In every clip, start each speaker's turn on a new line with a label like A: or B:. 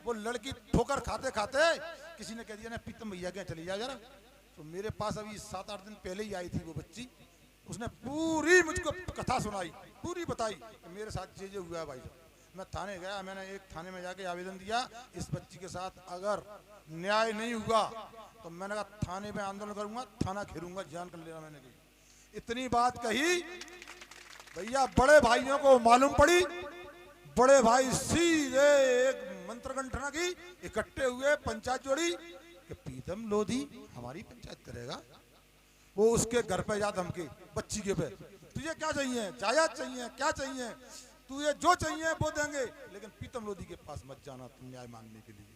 A: वो लड़की ठोकर खाते खाते किसी ने कह दिया ना प्रीतम भैया के चली जा जरा। तो मेरे पास अभी 7-8 दिन पहले ही आई थी वो बच्ची, उसने पूरी मुझको कथा सुनाई, पूरी बताई कि मेरे साथ ये हुआ है भाई। मैं थाने गया, मैंने एक थाने में जाके आवेदन दिया, इस बच्ची के साथ अगर न्याय नहीं हुआ तो मैंने कहा थाने में आंदोलन करूंगा, थाना घेरूंगा, जान कर लेना। मैंने कही इतनी बात कही भैया, बड़े भाइयों को मालूम पड़ी, बड़े भाई सीधे एक मंत्र गंठना की, इकट्ठे हुए, पंचायत जोड़ी कि प्रीतम लोधी हमारी पंचायत करेगा। वो उसके घर पे जा धमके बच्ची के पे, तुझे क्या चाहिए, जायदाद चाहिए, क्या चाहिए, तुझे जो चाहिए वो देंगे, लेकिन प्रीतम लोधी के पास मत जाना तुम न्याय मांगने के लिए।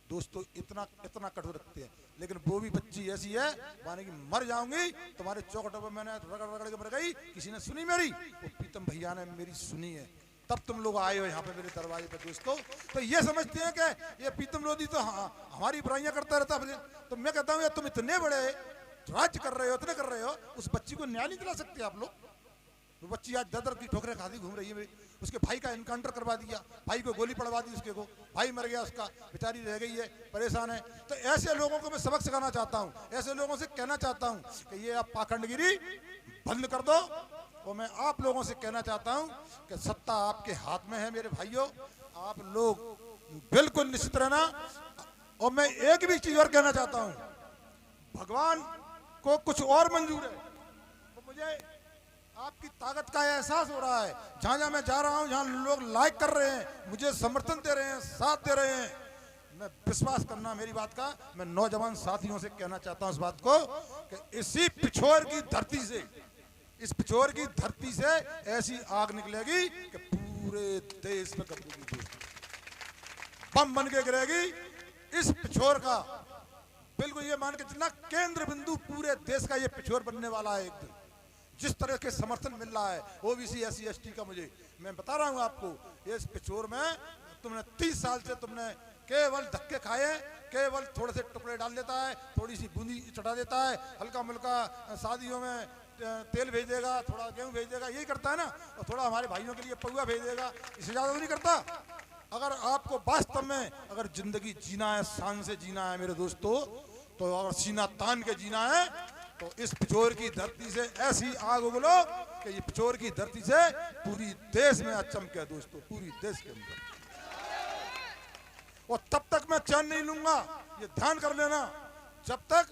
A: दोस्तों इतना इतना कठोर रखते हैं, लेकिन वो भी बच्ची ऐसी है माने कि मर जाऊंगी तुम्हारे चौखटों पर, मैंने रगड़ रगड़ के मर गई, किसी ने सुनी मेरी, वो प्रीतम भैया ने मेरी सुनी है, तब तुम लोग आए हो यहाँ पे मेरे दरवाजे पे। दोस्तों तो ये समझते हैं कि ये प्रीतम लोधी तो हमारी बुराइयां करता रहता है। तो मैं कहता हूँ तुम इतने बड़े राज्य कर रहे हो, इतने कर रहे हो, उस बच्ची को न्याय नहीं दिला सकते आप लोग? वो बच्ची आज दर की ठोकरें खाती घूम रही है, उसके भाई का इनकाउंटर करवा दिया, भाई को गोली पड़वा दी, उसके को भाई मर गया, उसका बेचारी रह गई है, परेशान है। तो ऐसे लोगों को मैं सबक सिखाना चाहता हूँ, ऐसे लोगों से कहना चाहता हूँ कि ये आप पाखंडगिरी बंद कर दो। और मैं आप लोगों से कहना चाहता हूँ कि सत्ता आपके हाथ में है मेरे भाइयों, आप लोग बिल्कुल निश्चित रहना। और मैं एक भी चीज और कहना चाहता हूँ, भगवान को कुछ और मंजूर है, तो मुझे आपकी ताकत का एहसास हो रहा है। जहां जहां मैं जा रहा हूं, जहां लोग लाइक कर रहे हैं, मुझे समर्थन दे रहे हैं, साथ दे रहे हैं, मैं विश्वास करना मेरी बात का। मैं नौजवान साथियों से कहना चाहता हूं इस बात को कि इसी पिछोर की धरती से, इस पिछोर की धरती से ऐसी आग निकलेगी कि पूरे देश में कब्जा बम बन के गिरेगी। इस पिछोर का बिल्कुल ये मान के चलना केंद्र बिंदु पूरे देश का ये पिछोर बनने वाला है एक दिन। जिस तरह के समर्थन मिल रहा है ओबीसी SC ST का, मुझे मैं बता रहा हूँ आपको, इस पिछोर में तुमने 30 साल से तुमने केवल धक्के खाए, केवल थोड़े से टुकड़े डाल देता है, थोड़ी सी बूंदी चढ़ा देता है, हल्का मुल्का शादियों में तेल भेज देगा, थोड़ा गेहूं भेज देगा, यही करता है ना, और थोड़ा हमारे भाइयों के लिए पौवा भेज देगा, इससे ज्यादा नहीं करता। अगर आपको वास्तव में अगर जिंदगी जीना है, शान से जीना है मेरे दोस्तों, तो अगर सीना तान के जीना है तो इस पिछोर की धरती से ऐसी आग उगलो कि ये पिछोर की धरती से पूरी देश में चमके दोस्तों, पूरी देश के अंदर। और तब तक मैं चैन नहीं लूंगा, ये ध्यान कर लेना, जब तक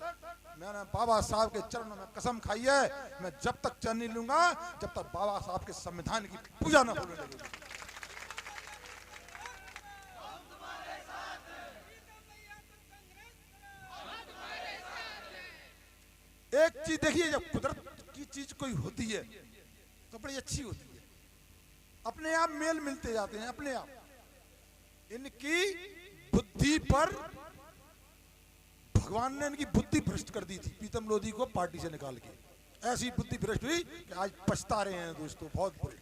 A: मैंने बाबा साहब के चरणों में कसम खाई है, मैं जब तक चैन नहीं लूंगा जब तक बाबा साहब के संविधान की पूजा न होने लगेगी। एक चीज देखिए, जब कुदरत की चीज कोई होती है तो बड़ी अच्छी होती है, अपने आप मेल मिलते जाते हैं अपने आप। इनकी बुद्धि पर भगवान ने इनकी बुद्धि भ्रष्ट कर दी थी, प्रीतम लोधी को पार्टी से निकाल के ऐसी बुद्धि भ्रष्ट हुई कि आज पछता रहे हैं दोस्तों, बहुत बुरे।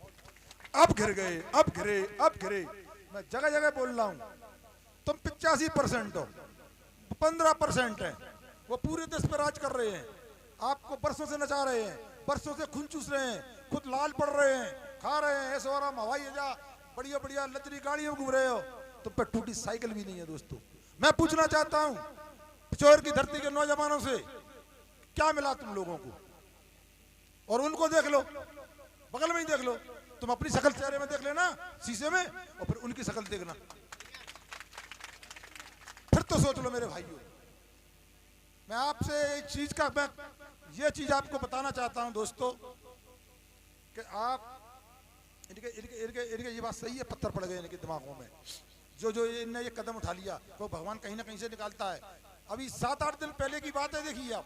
A: अब घिर गए, अब घिरे, अब घिरे। मैं जगह जगह बोल रहा हूं, तुम 85% हो, 15% है, वो पूरे देश पर राज कर रहे हैं, आपको बरसों से नचा रहे हैं, बरसों से खून चूस रहे हैं, खुद लाल पड़ रहे हैं, खा रहे हैं ऐसे, और हम हवाई जहाज बढ़िया बढ़िया लग्जरी गाड़ियों में घूम रहे हो, तुम पे टूटी साइकिल भी नहीं है दोस्तों। मैं पूछना चाहता हूं पिछोर की धरती के नौजवानों से, क्या मिला तुम लोगों को? और उनको देख लो, बगल में ही देख लो, तुम अपनी शक्ल चेहरे में देख लेना शीशे में, और फिर उनकी शक्ल देखना, फिर तो सोच लो मेरे भाइयों। मैं आपसे एक चीज का, मैं ये चीज आपको बताना चाहता हूं दोस्तों कि आप इनके ये बात सही है, पत्थर पड़ गए इनके दिमागों में, जो इनने ये कदम उठा लिया तो भगवान कहीं ना कहीं से निकालता है। अभी 7-8 दिन पहले की बात है, देखिए आप,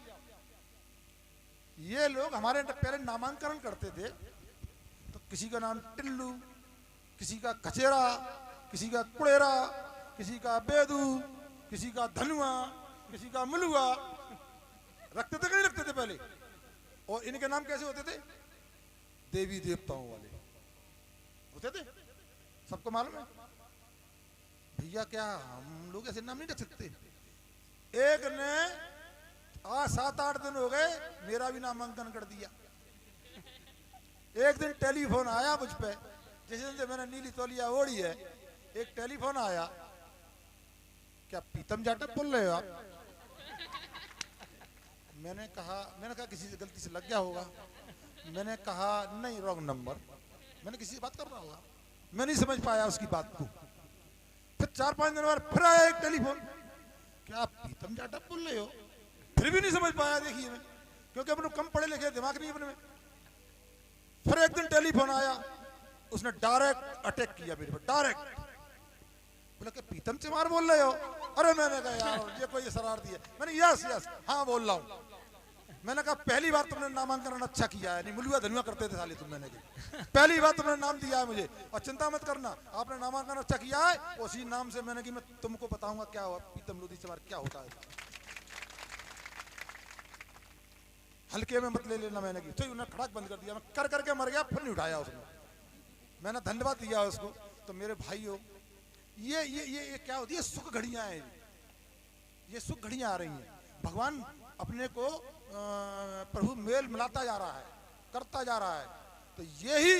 A: ये लोग हमारे पहले नामांकन करते थे तो किसी का नाम टिल्लू, किसी का कचेरा, किसी का कुड़ेरा, किसी का बेदू, किसी का धनुआ, किसी का मुलुआ रखते थे, कहीं रखते थे पहले। और इनके नाम कैसे होते थे? देवी देवताओं वाले होते थे, सबको मालूम है भैया। क्या हम लोग ऐसे नाम नहीं रख सकते? एक ने 7-8 दिन हो गए मेरा भी नामांकन कर दिया। एक दिन टेलीफोन आया मुझ पे, जिस दिन से मैंने नीली तौलिया ओढ़ी है, एक टेलीफोन आया क्या पीतम जाटव बोल रहे हो आप? मैंने कहा किसी से गलती से लग गया होगा। मैंने कहा नहीं, रॉन्ग नंबर, मैंने किसी से बात कर रहा होगा। मैं नहीं समझ पाया उसकी बात को। फिर 4-5 दिन बाद फिर आया एक टेलीफोन, क्या आप पीतम जाटव बोल रहे हो? फिर भी नहीं समझ पाया। देखिए मैं, क्योंकि अपने कम पढ़े लिखे, दिमाग नहीं अपने में। फिर एक दिन टेलीफोन आया, उसने डायरेक्ट अटैक किया मेरे पर, डायरेक्ट बोला कि पीतम चमार बोल रहे हो? अरे मैंने कहा यार ये कोई शरारती है। मैंने यस यस हाँ बोल रहा हूँ। मैंने कहा पहली बार तुमने नामांकन अच्छा किया है, नहीं मुलुआ धनुआ करते थे साले तुम। मैंने कहा पहली बार तुमने नाम दिया है मुझे, और चिंता मत करना, आपने नामांकन अच्छा किया है। उसी नाम से मैंने कि मैं तुमको बताऊंगा क्या हुआ पीतम लोधी चमार क्या होता है। हल्के में मत ले लेना। मैंने की तो उन्हें खड़ाक बंद कर दिया, मैं कर करके मर गया, फिर नहीं उठाया उसने। मैंने धन्यवाद दिया उसको। तो मेरे भाइयों, ये क्या होती है, सुख घड़ियां हैं। ये सुख घड़ियां आ रही हैं। भगवान अपने को प्रभु मेल मिलाता जा रहा है, करता जा रहा है। तो यही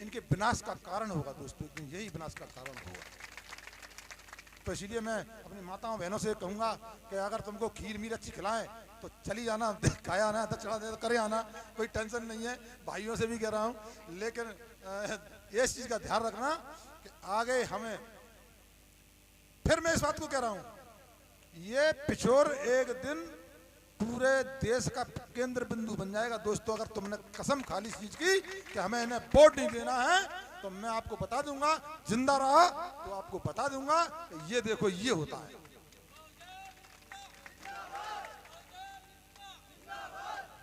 A: इनके विनाश का कारण होगा दोस्तों, यही विनाश का कारण होगा। तो इसलिए मैं अपनी माताओं बहनों से कहूंगा कि अगर तुमको खीर मीर अच्छी खिलाएं तो चली जाना, खाया आना, दक्षिणा दे करे आना, कोई टेंशन नहीं है। भाइयों से भी कह रहा हूँ, लेकिन इस चीज का ध्यान रखना कि आगे हमें, फिर मैं इस बात को कह रहा हूं, ये पिछोर एक दिन पूरे देश का केंद्र बिंदु बन जाएगा दोस्तों। अगर तुमने कसम खा ली इस चीज की कि हमें इन्हें वोट नहीं देना है, तो मैं आपको बता दूंगा, जिंदा रहा तो आपको बता दूंगा कि ये देखो ये होता है।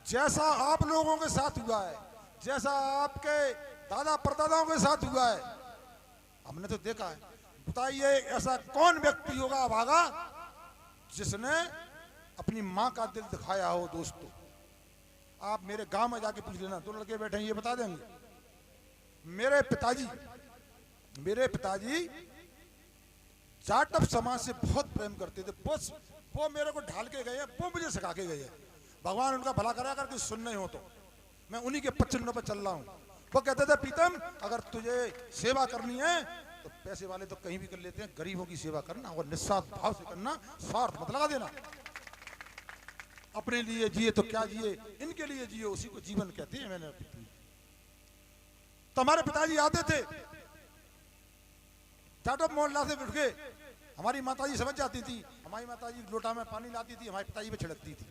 A: जैसा आप लोगों के साथ हुआ है, जैसा आपके दादा परदादाओं के साथ हुआ है, हमने तो देखा है। बताइए ऐसा कौन व्यक्ति होगा अभागा जिसने अपनी मां का दिल दिखाया हो दोस्तों? आप मेरे गांव में जाके पूछ लेना, 2 लड़के बैठे हैं ये बता देंगे। मेरे पिताजी जाटव समाज से बहुत प्रेम करते थे। वो मेरे को ढाल के गए, वो मुझे सिखा के गए। भगवान उनका भला करा अगर कुछ सुन नहीं हो तो। मैं उन्हीं के पच्चनों पर चल रहा हूँ। वो कहते थे पीतम अगर तुझे सेवा करनी है तो पैसे वाले तो कहीं भी कर लेते हैं, गरीबों की सेवा करना और निस्वार्थ भाव से करना, स्वार्थ मत लगा देना। अपने लिए जिए तो क्या जिए, इनके लिए जिए, उसी को जीवन कहते हैं। मैंने तो हमारे पिताजी आते थे जाटव मोहल्ला से उठ के, हमारी माताजी समझ जाती थी, हमारी माताजी लोटा में पानी लाती थी, हमारे पिताजी पे छिड़कती थी।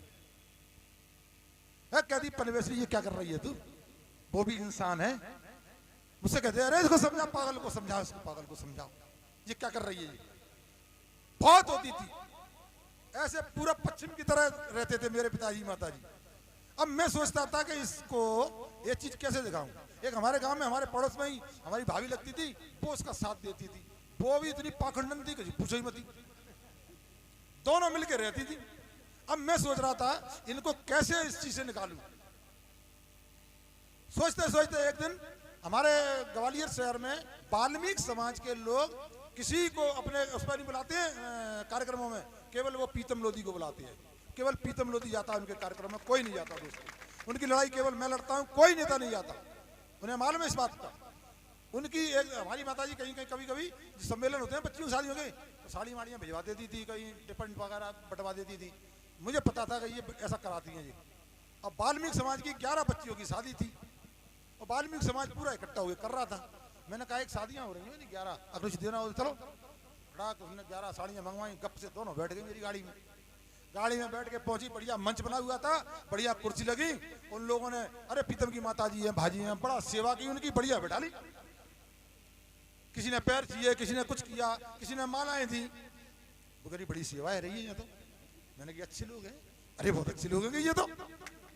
A: कहती पनवेशी ये क्या कर रही है तू, वो भी इंसान है। मुझसे कहते अरे इसको समझा, पागल को समझाओ, इसको पागल को समझाओ, ये क्या कर रही है। ये बहुत होती थी ऐसे, पूरा पश्चिम की तरह रहते थे मेरे पिताजी माताजी। अब मैं सोचता था कि इसको ये चीज कैसे दिखाऊं। एक हमारे गांव में, हमारे पड़ोस में ही हमारी भाभी लगती थी, वो उसका साथ देती थी। वो भी इतनी पाखंडन थी कि पूछो ही मत, दोनों मिलकर रहती थी। अब मैं सोच रहा था इनको कैसे इस चीज से निकालूं। सोचते सोचते एक दिन हमारे ग्वालियर शहर में वाल्मीकि समाज के लोग किसी को अपने उस पर नहीं बुलाते हैं कार्यक्रमों में, केवल वो पीतम लोधी को बुलाते हैं। केवल पीतम लोधी जाता है उनके कार्यक्रम में, कोई नहीं जाता दोस्तों। उनकी लड़ाई केवल मैं लड़ता हूँ, कोई नेता नहीं जाता। उन्हें मालूम है इस बात का। उनकी एक हमारी माताजी कहीं कहीं कभी कभी सम्मेलन होते हैं, बच्चियों शादी हो गई तो साड़ी माड़ियाँ भिजवा देती थी, कहीं टिफिन वगैरह बंटवा देती थी। मुझे पता था कि ये ऐसा कराती हैं ये। अब वाल्मीकि समाज की 11 बच्चियों की शादी थी और वाल्मीकि समाज पूरा इकट्ठा हुए कर रहा था। मैंने कहा एक शादियां हो रही हैं 11, अगर कुछ देना हो तो चलो। रात उसने 11 साड़ियाँ मंगवाई, गप से दोनों बैठ गए मेरी गाड़ी में। गाड़ी में बैठ के पहुंची, बढ़िया मंच बना हुआ था, बढ़िया कुर्सी लगी। उन लोगों ने अरे पीतम की माताजी है, भाजी है, बड़ा सेवा की उनकी, बढ़िया बैठा ली। किसी ने पैर चाहिए, किसी ने कुछ किया, किसी ने मालाएं थी। वो कह रही बड़ी सेवा है रही है ये तो। मैंने कहा अच्छे लोग हैं, अरे बहुत अच्छे लोग हैं ये तो,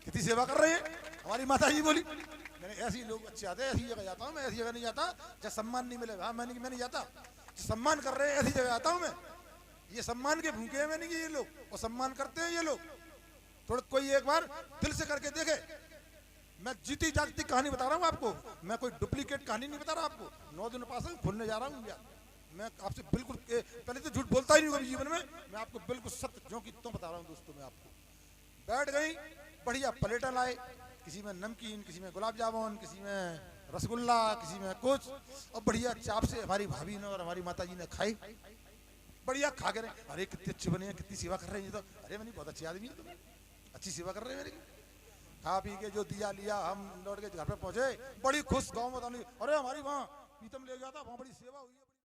A: कितनी सेवा कर रहे हैं। हमारी माताजी बोली मैंने ऐसे लोग अच्छे आते हैं, ऐसी जगह जाता हूँ मैं, ऐसी जगह नहीं जाता जब सम्मान नहीं मिलेगा। हाँ मैं नहीं जाता, सम्मान कर रहे हैं ऐसी जगह आता हूँ मैं। ये सम्मान के भूखे हैं मैंने कि ये लोग, और सम्मान करते हैं ये लोग। थोड़ा कोई एक बार दिल से करके देखे। मैं जीती जागती कहानी बता रहा हूँ आपको, मैं कोई डुप्लीकेट कहानी नहीं बता रहा आपको। 9 दिन पास खुलने जा रहा हूँ यार। मैं आपसे बिल्कुल पहले तो झूठ बोलता ही नहीं कभी जीवन में, मैं आपको बिल्कुल सत्य जो कि तो बता रहा हूँ दोस्तों। मैं आपको बैठ गई, बढ़िया प्लेटा लाए, किसी में नमकीन, किसी में गुलाब जामुन, किसी में रसगुल्ला, किसी में कुछ, और बढ़िया चाप से हमारी भाभी ने और हमारी माताजी ने खाई। बढ़िया खा के रहे, अरे कितने अच्छे बने हैं, कितनी सेवा कर रहे हैं ये तो। अरे मैंने बहुत अच्छी आदमी है, तुम्हें अच्छी सेवा कर रहे हैं मेरी। खा पी के जो दिया लिया, हम लौट के घर पे पहुंचे, बड़ी खुश, गाँव में बताने, अरे हमारी वहाँ पीतम ले गया था, वहाँ बड़ी सेवा हुई है।